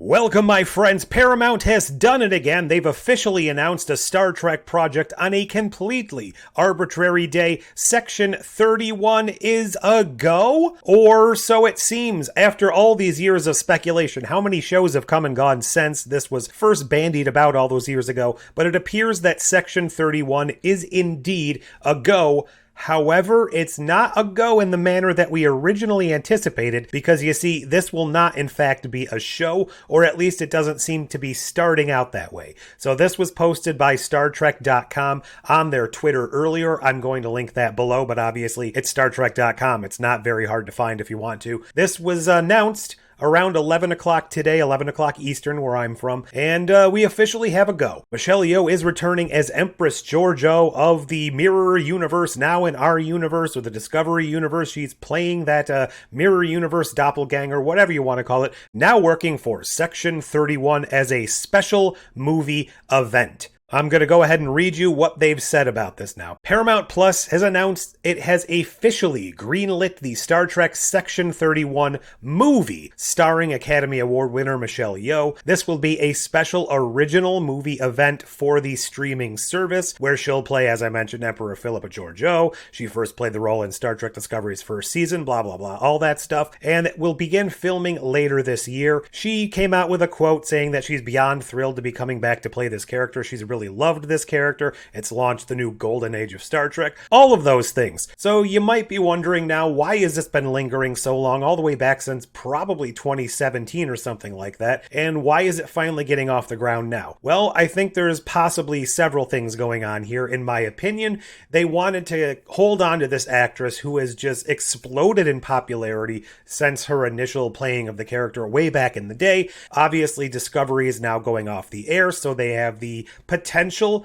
Welcome, my friends. Paramount has done it again. They've officially announced a Star Trek project on a completely arbitrary day. Section 31 is a go? Or so it seems. After all these years of speculation, how many shows have come and gone since this was first bandied about all those years ago? But it appears that Section 31 is indeed a go. However, it's not a go in the manner that we originally anticipated, because you see, this will not in fact be a show, or at least it doesn't seem to be starting out that way. So this was posted by StarTrek.com on their Twitter earlier. I'm going to link that below, but obviously it's StarTrek.com. It's not very hard to find if you want to. This was announced around 11 o'clock today, 11 o'clock Eastern, where I'm from, and we officially have a go. Michelle Yeoh is returning as Empress Georgiou of the Mirror Universe, now in our universe, or the Discovery Universe. She's playing that Mirror Universe doppelganger, whatever you want to call it, now working for Section 31 as a special movie event. I'm going to go ahead and read you what they've said about this now. Paramount Plus has announced it has officially greenlit the Star Trek Section 31 movie starring Academy Award winner Michelle Yeoh. This will be a special original movie event for the streaming service where she'll play, as I mentioned, Emperor Philippa Georgiou. She first played the role in Star Trek Discovery's first season, blah, blah, blah, all that stuff. And it will begin filming later this year. She came out with a quote saying that she's beyond thrilled to be coming back to play this character. She's really loved this character. It's launched the new golden age of Star Trek. All of those things. So you might be wondering now, why has this been lingering so long, all the way back since probably 2017 or something like that? And why is it finally getting off the ground now? Well, I think there's possibly several things going on here. In my opinion, they wanted to hold on to this actress who has just exploded in popularity since her initial playing of the character way back in the day. Obviously, Discovery is now going off the air, so they have the potential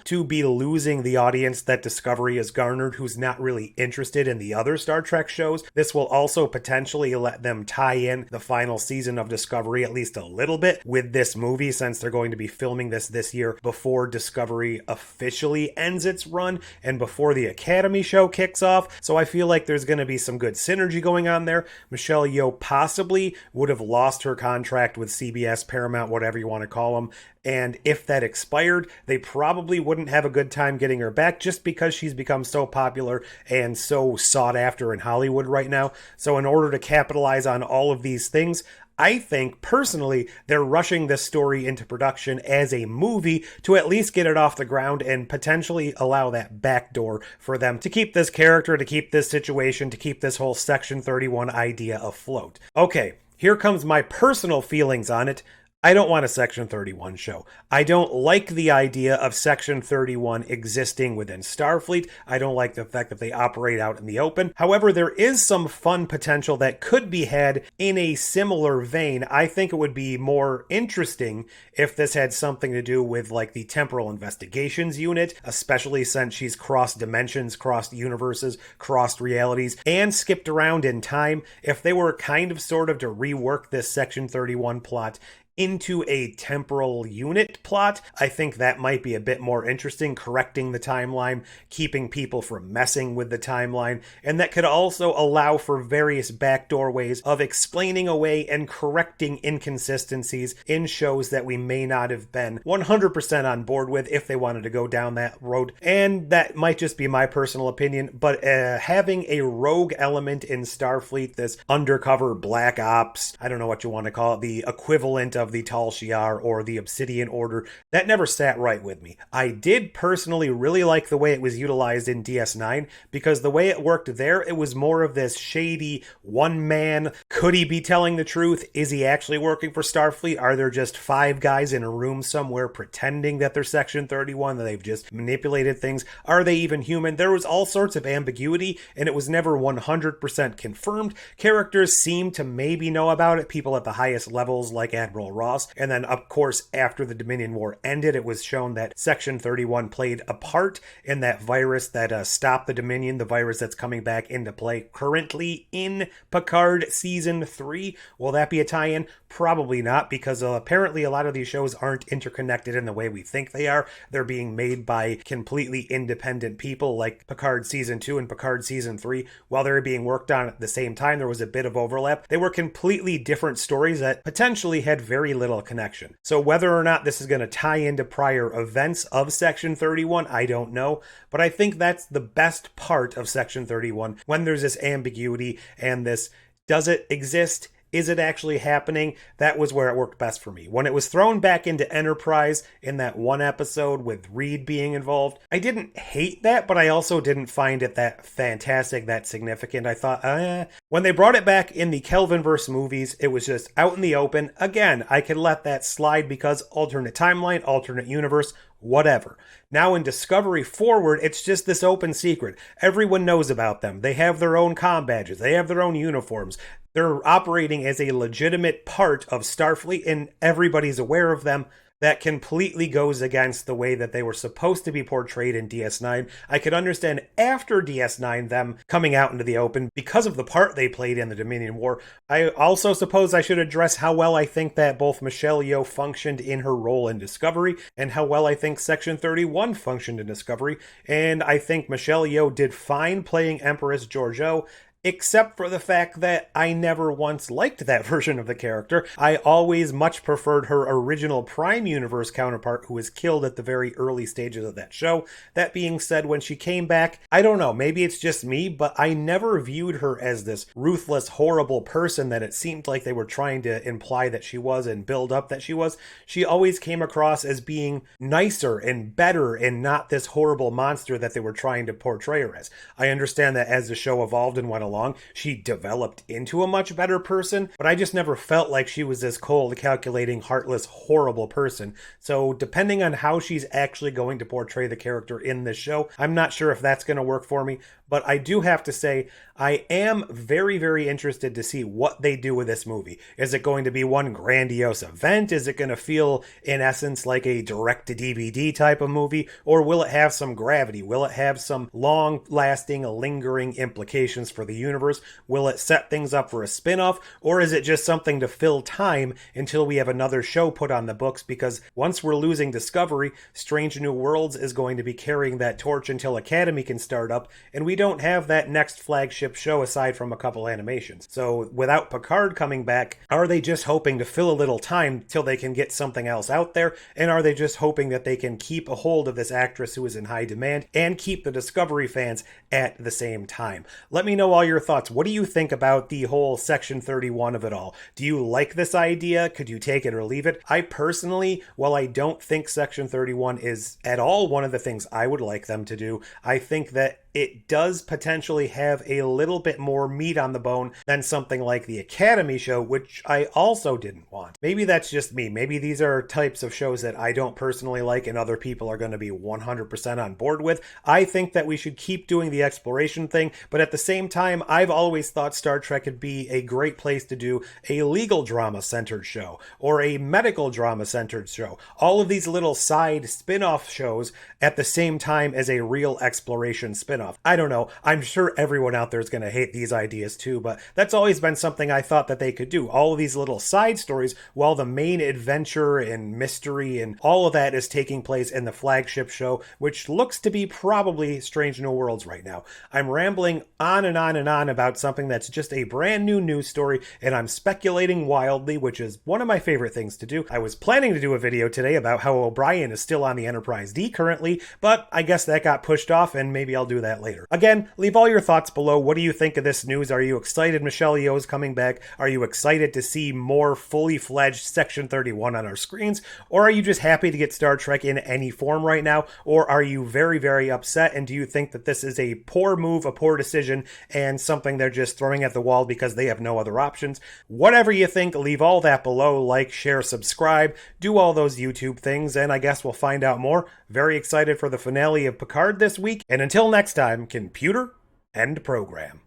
to be losing the audience that Discovery has garnered, who's not really interested in the other Star Trek shows. This will also potentially let them tie in the final season of Discovery at least a little bit with this movie, since they're going to be filming this year before Discovery officially ends its run and before the Academy show kicks off. So I feel like there's going to be some good synergy going on there. Michelle Yeoh possibly would have lost her contract with CBS, Paramount, whatever you want to call them. And if that expired, they probably wouldn't have a good time getting her back, just because she's become so popular and so sought after in Hollywood right now. So in order to capitalize on all of these things, I think, personally, they're rushing this story into production as a movie to at least get it off the ground and potentially allow that backdoor for them to keep this character, to keep this situation, to keep this whole Section 31 idea afloat. Okay, here comes my personal feelings on it. I don't want a Section 31 show. I don't like the idea of Section 31 existing within Starfleet. I don't like the fact that they operate out in the open. However, there is some fun potential that could be had in a similar vein. I think it would be more interesting if this had something to do with like the Temporal Investigations Unit, especially since she's crossed dimensions, crossed universes, crossed realities, and skipped around in time. If they were kind of sort of to rework this Section 31 plot into a temporal unit plot, I think that might be a bit more interesting, correcting the timeline, keeping people from messing with the timeline, and that could also allow for various backdoor ways of explaining away and correcting inconsistencies in shows that we may not have been 100% on board with if they wanted to go down that road. And that might just be my personal opinion, but having a rogue element in Starfleet, this undercover black ops, I don't know what you want to call it, the equivalent of the Tal Shiar or the Obsidian Order, that never sat right with me. I did personally really like the way it was utilized in DS9, because the way it worked there, it was more of this shady one man. Could he be telling the truth? Is he actually working for Starfleet? Are there just 5 guys in a room somewhere pretending that they're Section 31, that they've just manipulated things? Are they even human? There was all sorts of ambiguity, and it was never 100% confirmed. Characters seemed to maybe know about it, people at the highest levels like Admiral Ross. And then, of course, after the Dominion War ended, it was shown that Section 31 played a part in that virus that stopped the Dominion, the virus that's coming back into play currently in Picard Season 3. Will that be a tie-in? Probably not, because apparently a lot of these shows aren't interconnected in the way we think they are. They're being made by completely independent people, like Picard Season 2 and Picard Season 3. While they were being worked on at the same time, there was a bit of overlap. They were completely different stories that potentially had very very little connection. So whether or not this is going to tie into prior events of Section 31, I don't know. But I think that's the best part of Section 31, when there's this ambiguity and this, does it exist? Is it actually happening? That was where it worked best for me. When it was thrown back into Enterprise in that one episode with Reed being involved, I didn't hate that, but I also didn't find it that fantastic, that significant. I thought, When they brought it back in the Kelvinverse movies, it was just out in the open. Again, I could let that slide because alternate timeline, alternate universe, whatever. Now in Discovery Forward, it's just this open secret. Everyone knows about them. They have their own comm badges. They have their own uniforms. They're operating as a legitimate part of Starfleet, and everybody's aware of them. That completely goes against the way that they were supposed to be portrayed in DS9. I could understand after DS9 them coming out into the open because of the part they played in the Dominion War. I also suppose I should address how well I think that both Michelle Yeoh functioned in her role in Discovery and how well I think Section 31 functioned in Discovery. And I think Michelle Yeoh did fine playing Empress Georgiou, except for the fact that I never once liked that version of the character. I always much preferred her original Prime Universe counterpart, who was killed at the very early stages of that show. That being said, when she came back, I don't know, maybe it's just me, but I never viewed her as this ruthless, horrible person that it seemed like they were trying to imply that she was and build up that she was. She always came across as being nicer and better and not this horrible monster that they were trying to portray her as. I understand that as the show evolved and went along, she developed into a much better person, but I just never felt like she was this cold, calculating, heartless, horrible person. So depending on how she's actually going to portray the character in this show, I'm not sure if that's going to work for me, but I do have to say, I am very, very interested to see what they do with this movie. Is it going to be one grandiose event? Is it going to feel, in essence, like a direct-to-DVD type of movie? Or will it have some gravity? Will it have some long-lasting, lingering implications for the universe? Will it set things up for a spin-off? Or is it just something to fill time until we have another show put on the books? Because once we're losing Discovery, Strange New Worlds is going to be carrying that torch until Academy can start up, and we don't have that next flagship show aside from a couple animations. So without Picard coming back, are they just hoping to fill a little time till they can get something else out there? And are they just hoping that they can keep a hold of this actress who is in high demand and keep the Discovery fans at the same time? Let me know all your thoughts. What do you think about the whole Section 31 of it all? Do you like this idea? Could you take it or leave it? I personally, while I don't think Section 31 is at all one of the things I would like them to do, I think that it does potentially have a little bit more meat on the bone than something like the Academy show, which I also didn't want. Maybe that's just me. Maybe these are types of shows that I don't personally like and other people are going to be 100% on board with. I think that we should keep doing the exploration thing, but at the same time, I've always thought Star Trek could be a great place to do a legal drama-centered show or a medical drama-centered show. All of these little side spin-off shows at the same time as a real exploration spin-off. I don't know. I'm sure everyone out there is going to hate these ideas too, but that's always been something I thought that they could do. All of these little side stories while the main adventure and mystery and all of that is taking place in the flagship show, which looks to be probably Strange New Worlds right now. I'm rambling on and on and on about something that's just a brand new news story, and I'm speculating wildly, which is one of my favorite things to do. I was planning to do a video today about how O'Brien is still on the Enterprise D currently, but I guess that got pushed off, and maybe I'll do that later. Again, leave all your thoughts below. What do you think of this news? Are you excited Michelle Yeoh is coming back? Are you excited to see more fully fledged Section 31 on our screens? Or are you just happy to get Star Trek in any form right now? Or are you very, very upset? And do you think that this is a poor move, a poor decision, and something they're just throwing at the wall because they have no other options? Whatever you think, leave all that below. Like, share, subscribe, do all those YouTube things, and I guess we'll find out more. Very excited for the finale of Picard this week. And until next time, computer, end program.